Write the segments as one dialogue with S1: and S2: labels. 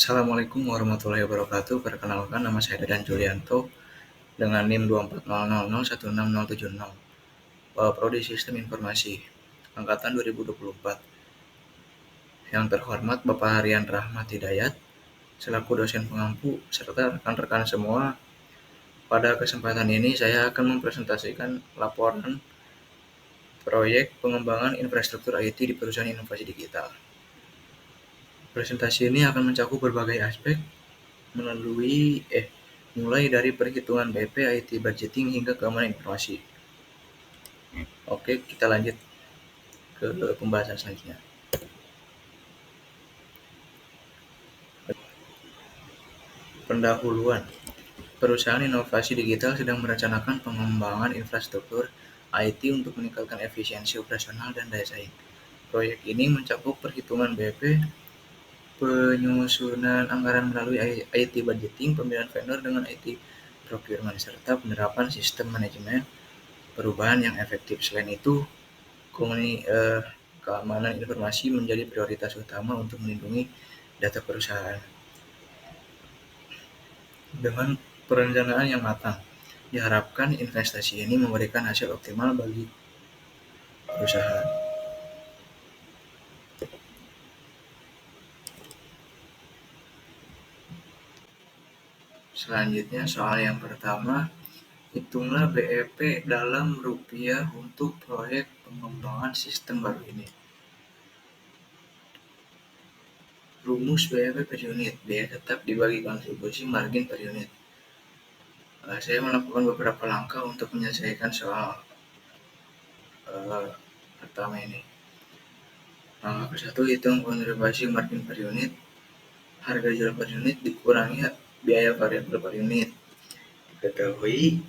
S1: Assalamualaikum warahmatullahi wabarakatuh. Perkenalkan, nama saya Dedan Julianto dengan NIM 24000166070. Prodi Sistem Informasi angkatan 2024. Yang terhormat Bapak Harian Rahmat Hidayat selaku dosen pengampu serta rekan-rekan semua. Pada kesempatan ini saya akan mempresentasikan laporan proyek pengembangan infrastruktur IT di perusahaan inovasi digital. Presentasi ini akan mencakup berbagai aspek mulai dari perhitungan BP, IT budgeting hingga keamanan informasi. Oke, kita lanjut ke pembahasan selanjutnya. Pendahuluan. Perusahaan inovasi digital sedang merencanakan pengembangan infrastruktur IT untuk meningkatkan efisiensi operasional dan daya saing. Proyek ini mencakup perhitungan BP, penyusunan anggaran melalui IT budgeting, pemilihan vendor dengan IT procurement, serta penerapan sistem manajemen perubahan yang efektif. Selain itu, keamanan informasi menjadi prioritas utama untuk melindungi data perusahaan. Dengan perencanaan yang matang, diharapkan investasi ini memberikan hasil optimal bagi perusahaan. Selanjutnya, soal yang pertama, hitunglah BEP dalam rupiah untuk proyek pengembangan sistem baru ini. Rumus BEP per unit, biaya tetap dibagi kontribusi margin per unit. Saya melakukan beberapa langkah untuk menyelesaikan soal pertama ini. Langkah ke-1, hitung kontribusi margin per unit. Harga jual per unit dikurangi biaya variabel per unit. Ketahui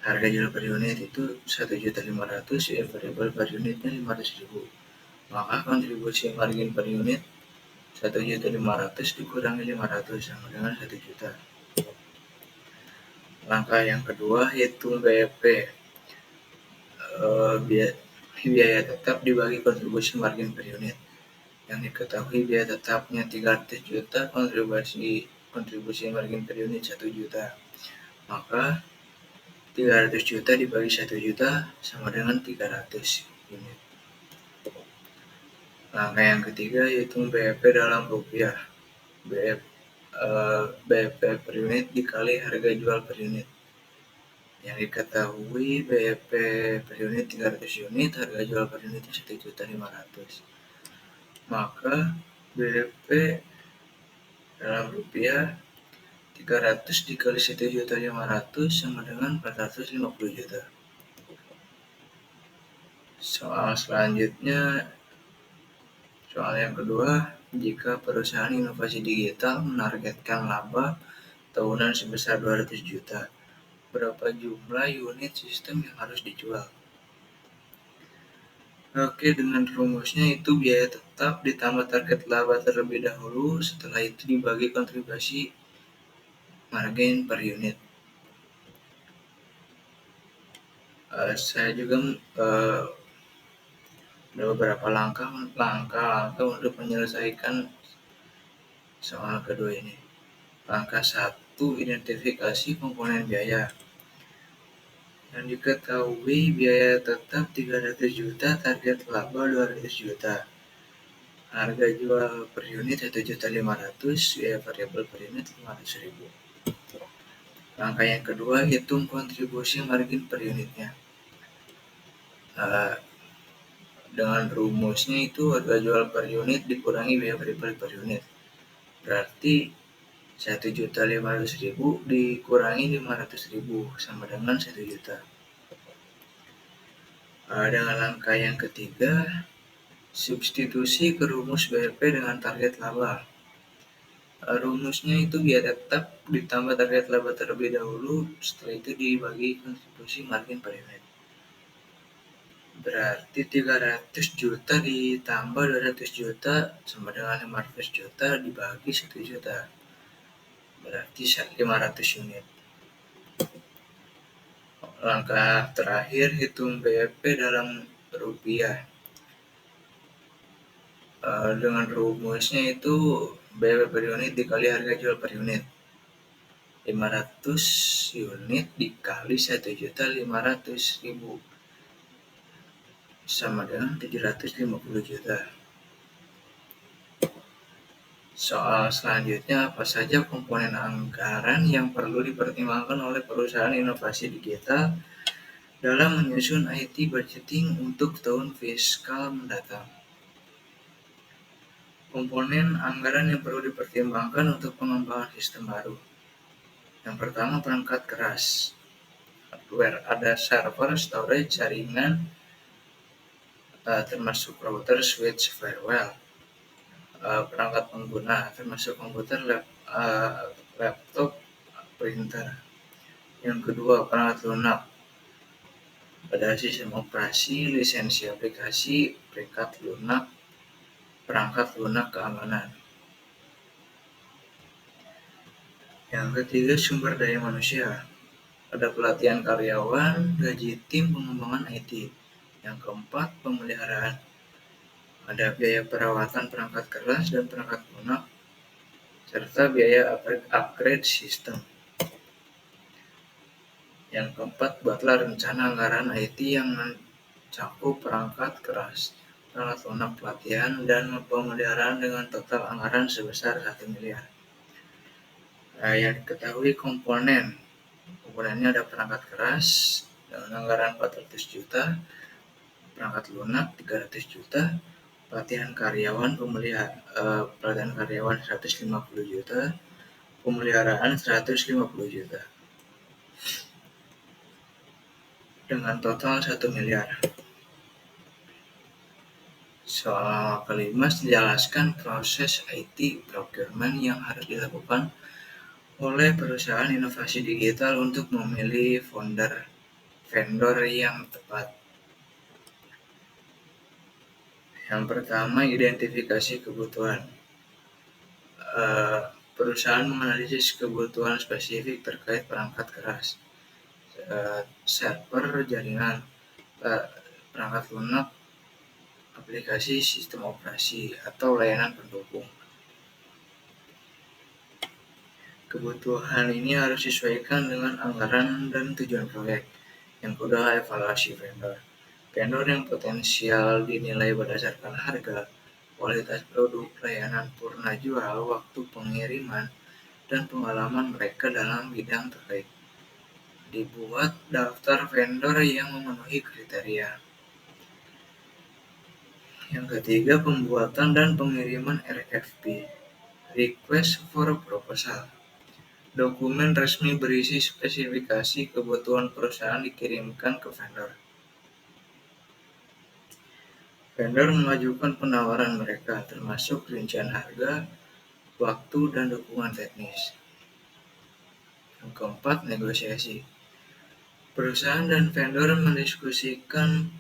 S1: harga jual per unit itu 1.500.000, ya variabel per unitnya 500.000. Maka kontribusi margin per unit 1.500.000 dikurangi 500 sama dengan 1 juta. Langkah yang kedua, hitung BEP. Biaya tetap dibagi kontribusi margin per unit. Yang diketahui biaya tetapnya 300 juta, kontribusi margin per unit 1 juta. Maka 300 juta dibagi 1 juta sama dengan 300 unit. Langkah yang ketiga, hitung BEP dalam rupiah. BEP per unit dikali harga jual per unit. Yang diketahui BEP per unit 300 unit, harga jual per unit 1.500.000. Maka BEP dalam rupiah 300 dikali 1.500.000 sama dengan 450 juta. Soal selanjutnya, soal yang kedua, jika perusahaan inovasi digital menargetkan laba tahunan sebesar 200 juta, berapa jumlah unit sistem yang harus dijual? Oke, dengan rumusnya itu biaya tetap ditambah target laba terlebih dahulu, setelah itu dibagi kontribusi margin per unit. Saya juga ada beberapa langkah untuk menyelesaikan soal kedua ini. Langkah 1, identifikasi komponen biaya. Yang diketahui biaya tetap 300 juta, target laba 200 juta. Harga jual per unit 1.500.000, biaya variabel per unit 500.000. Langkah yang kedua, hitung kontribusi margin per unitnya. Dengan rumusnya itu harga jual per unit dikurangi biaya variabel per unit. Berarti 1.500.000 dikurangi 500.000 sama dengan 1 juta. Dengan langkah yang ketiga, substitusi ke rumus BEP dengan target laba. Rumusnya itu biaya tetap ditambah target laba terlebih dahulu, setelah itu dibagi kontribusi margin per unit. Berarti 300 juta ditambah 200 juta sama dengan 500 juta dibagi 1 juta. Berarti 500 unit. Langkah terakhir, hitung BEP dalam rupiah. Dengan rumusnya itu BW per unit dikali harga jual per unit. 500 unit dikali 1.500.000 sama dengan 750 juta. Soal selanjutnya, apa saja komponen anggaran yang perlu dipertimbangkan oleh perusahaan inovasi digital dalam menyusun IT budgeting untuk tahun fiskal mendatang? Komponen anggaran yang perlu dipertimbangkan untuk pengembangan sistem baru. Yang pertama, perangkat keras. Hardware, ada server, storage, jaringan, termasuk router, switch, firewall. Perangkat pengguna, termasuk komputer, laptop, printer. Yang kedua, perangkat lunak. Pada sistem operasi, lisensi aplikasi, perangkat lunak keamanan. Yang ketiga, sumber daya manusia. Ada pelatihan karyawan, gaji tim pengembangan IT. Yang keempat, pemeliharaan. Ada biaya perawatan perangkat keras dan perangkat lunak, serta biaya upgrade sistem. Yang keempat, buatlah rencana anggaran IT yang mencakup perangkat keras, perangkat lunak, pelatihan, dan pemeliharaan dengan total anggaran sebesar 1 miliar. Yang diketahui komponennya ada perangkat keras dengan anggaran 400 juta, perangkat lunak 300 juta, pelatihan karyawan 150 juta, pemeliharaan 150 juta. Dengan total 1 miliar. Soal kelima, dijelaskan proses IT procurement yang harus dilakukan oleh perusahaan inovasi digital untuk memilih vendor yang tepat. Yang pertama, identifikasi kebutuhan. Perusahaan menganalisis kebutuhan spesifik terkait perangkat keras, server, jaringan, perangkat lunak, aplikasi, sistem operasi, atau layanan pendukung. Kebutuhan ini harus disesuaikan dengan anggaran dan tujuan proyek. Yang kedua, evaluasi vendor. Vendor yang potensial dinilai berdasarkan harga, kualitas produk, layanan purna jual, waktu pengiriman, dan pengalaman mereka dalam bidang terkait. Dibuat daftar vendor yang memenuhi kriteria. Yang ketiga, pembuatan dan pengiriman RFP, Request for Proposal. Dokumen resmi berisi spesifikasi kebutuhan perusahaan dikirimkan ke vendor. Vendor mengajukan penawaran mereka, termasuk rincian harga, waktu, dan dukungan teknis. Yang keempat, negosiasi. Perusahaan dan vendor mendiskusikan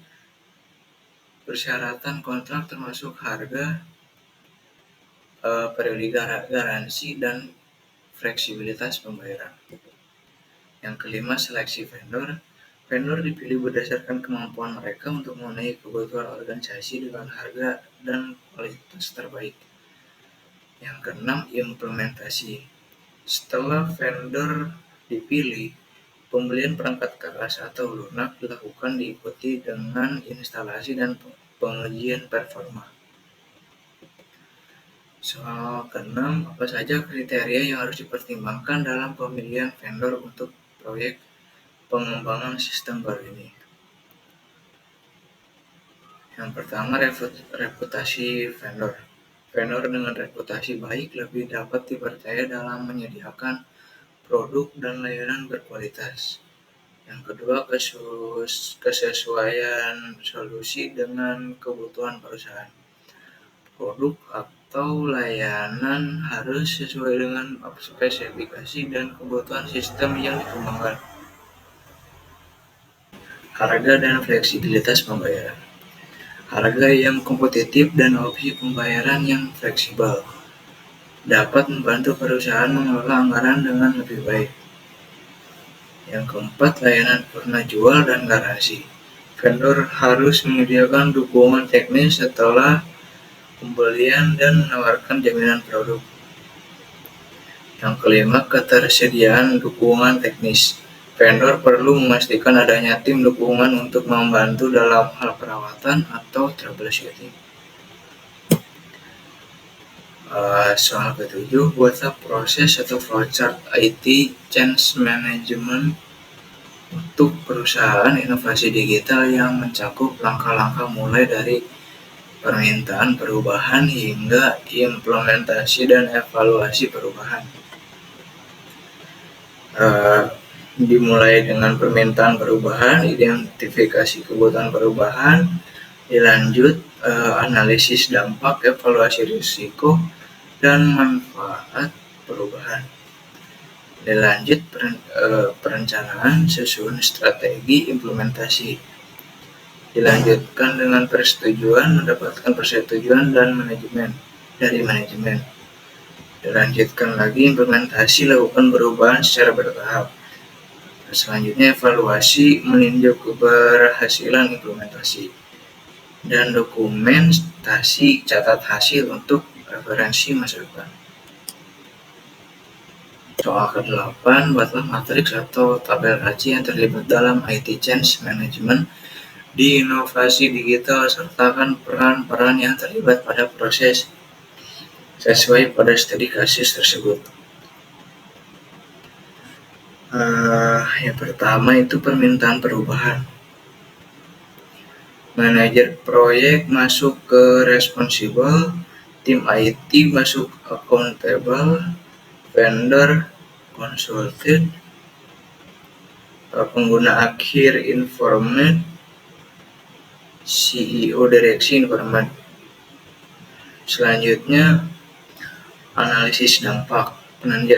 S1: persyaratan kontrak termasuk harga, periode garansi, dan fleksibilitas pembayaran. Yang kelima, seleksi vendor. Vendor dipilih berdasarkan kemampuan mereka untuk memenuhi kebutuhan organisasi dengan harga dan kualitas terbaik. Yang keenam, implementasi. Setelah vendor dipilih, pembelian perangkat keras atau lunak dilakukan diikuti dengan instalasi dan pengujian performa. Soal keenam, apa saja kriteria yang harus dipertimbangkan dalam pemilihan vendor untuk proyek pengembangan sistem baru ini? Yang pertama, reputasi vendor. Vendor dengan reputasi baik lebih dapat dipercaya dalam menyediakan produk dan layanan berkualitas. Yang kedua, kesesuaian solusi dengan kebutuhan perusahaan. Produk atau layanan harus sesuai dengan spesifikasi dan kebutuhan sistem yang dikembangkan. Harga dan fleksibilitas pembayaran. Harga yang kompetitif dan opsi pembayaran yang fleksibel dapat membantu perusahaan mengelola anggaran dengan lebih baik. Yang keempat, layanan purna jual dan garansi. Vendor harus menyediakan dukungan teknis setelah pembelian, dan menawarkan jaminan produk. Yang kelima, ketersediaan dukungan teknis. Vendor perlu memastikan adanya tim dukungan untuk membantu dalam hal perawatan atau troubleshooting. Soal ketujuh, buatlah proses atau flowchart IT change management untuk perusahaan inovasi digital yang mencakup langkah-langkah mulai dari permintaan perubahan hingga implementasi dan evaluasi perubahan. Dimulai dengan permintaan perubahan, identifikasi kebutuhan perubahan, dilanjut analisis dampak, evaluasi risiko dan manfaat perubahan, dilanjut perencanaan, susun strategi implementasi, dilanjutkan dengan persetujuan, mendapatkan persetujuan dan dari manajemen. Dilanjutkan lagi implementasi, lakukan perubahan secara bertahap. Selanjutnya evaluasi, meninjau keberhasilan implementasi. Dan dokumentasi, catat hasil untuk referensi masa depan. Soal ke-8, buatlah matriks atau tabel kaji yang terlibat dalam IT Change Management di inovasi digital, sertakan peran-peran yang terlibat pada proses sesuai pada studi kasus tersebut. Yang pertama itu permintaan perubahan. Manajer proyek masuk ke responsible, tim IT masuk accountable, vendor consulted, pengguna akhir informed, CEO direksi informed. Selanjutnya analisis dampak.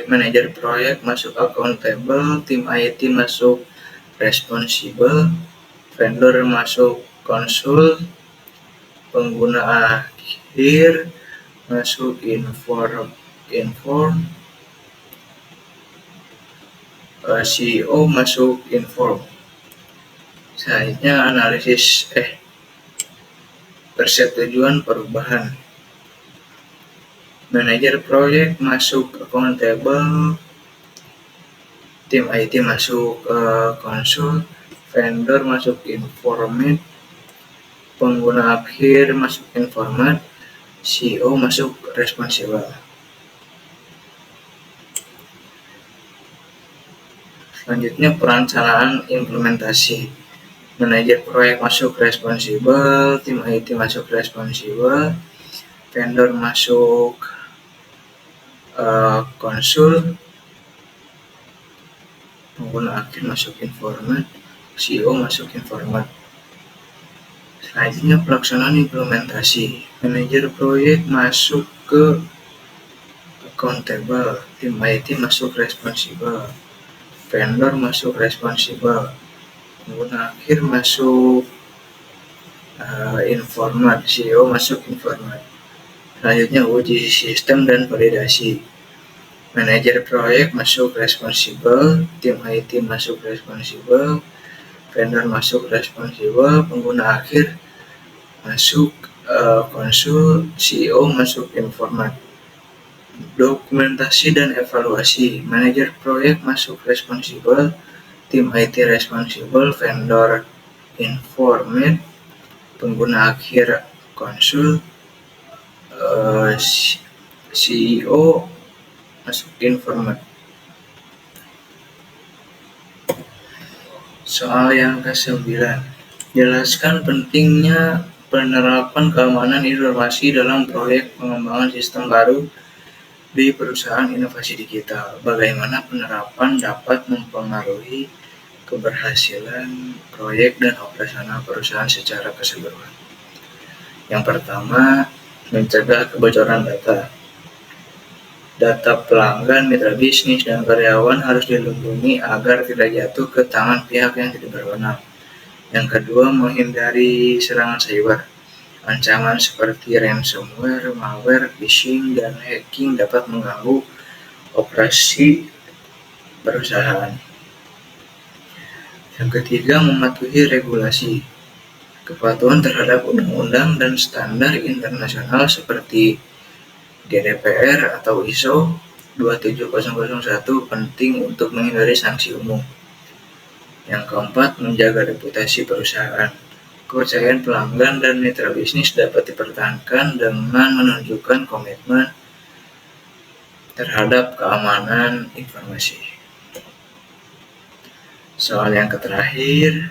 S1: Manajer proyek masuk accountable, tim IT masuk responsible, vendor masuk konsul, pengguna akhir masuk inform, CEO masuk inform. Selanjutnya analisis persetujuan perubahan. Manajer proyek masuk accountable, tim IT masuk konsul, vendor masuk informed, pengguna akhir masuk informed, CEO masuk responsible. Selanjutnya perencanaan implementasi. Manajer proyek masuk responsible, tim IT masuk responsible, vendor masuk konsul, pengguna akhir masuk informed, CEO masuk informed. Selanjutnya pelaksanaan implementasi. Manajer proyek masuk ke accountable, tim IT masuk responsible, vendor masuk responsible, pengguna akhir masuk informed, CEO masuk informed. Selanjutnya uji sistem dan validasi. Manajer proyek masuk responsible, tim IT masuk responsible, vendor masuk responsible, pengguna akhir masuk konsul, CEO masuk informed. Dokumentasi dan evaluasi. Manajer proyek masuk responsible, tim IT responsible, vendor informed, pengguna akhir konsul, CEO masuk informed. Soal yang ke-9, jelaskan pentingnya penerapan keamanan informasi dalam proyek pengembangan sistem baru di perusahaan inovasi digital. Bagaimana penerapan dapat mempengaruhi keberhasilan proyek dan operasional perusahaan secara keseluruhan. Yang pertama, mencegah kebocoran data. Data pelanggan, mitra bisnis, dan karyawan harus dilindungi agar tidak jatuh ke tangan pihak yang tidak berwenang. Yang kedua, menghindari serangan cyber. Ancaman seperti ransomware, malware, phishing, dan hacking dapat mengganggu operasi perusahaan. Yang ketiga, mematuhi regulasi. Kepatuhan terhadap undang-undang dan standar internasional seperti GDPR atau ISO 27001 penting untuk menghindari sanksi umum. Yang keempat, menjaga reputasi perusahaan. Kepercayaan pelanggan dan mitra bisnis dapat dipertahankan dengan menunjukkan komitmen terhadap keamanan informasi. Soal yang terakhir,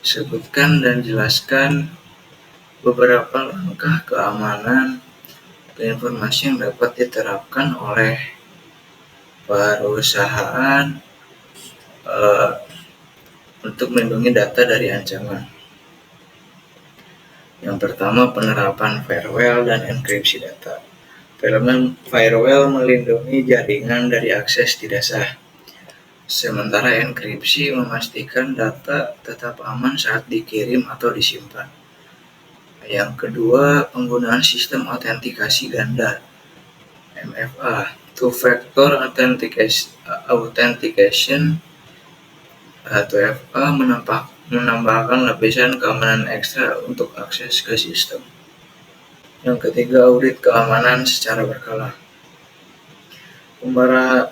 S1: sebutkan dan jelaskan beberapa langkah keamanan informasi yang dapat diterapkan oleh perusahaan untuk melindungi data dari ancaman. Yang pertama, penerapan firewall dan enkripsi data. Firewall melindungi jaringan dari akses tidak sah, sementara enkripsi memastikan data tetap aman saat dikirim atau disimpan. Yang kedua, penggunaan sistem autentikasi ganda (MFA). Two-factor authentication (2FA) menambahkan lapisan keamanan ekstra untuk akses ke sistem. Yang ketiga, audit keamanan secara berkala.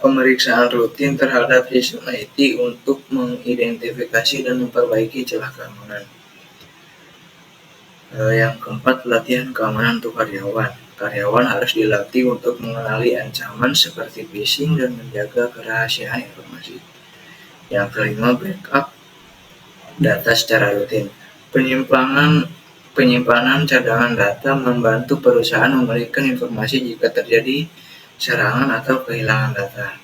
S1: Pemeriksaan rutin terhadap sistem IT untuk mengidentifikasi dan memperbaiki celah keamanan. Yang keempat, pelatihan keamanan untuk karyawan. Karyawan harus dilatih untuk mengenali ancaman seperti phishing dan menjaga kerahasiaan informasi. Yang kelima, backup data secara rutin. Penyimpanan cadangan data membantu perusahaan memulihkan informasi jika terjadi serangan atau kehilangan data.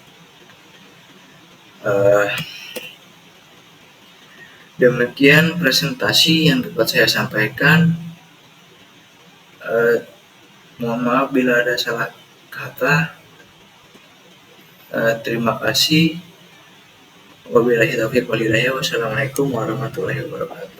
S1: Demikian presentasi yang dapat saya sampaikan. Mohon maaf bila ada salah kata. Terima kasih. Wabillahi taufiq wal hidayah. Wassalamualaikum warahmatullahi wabarakatuh.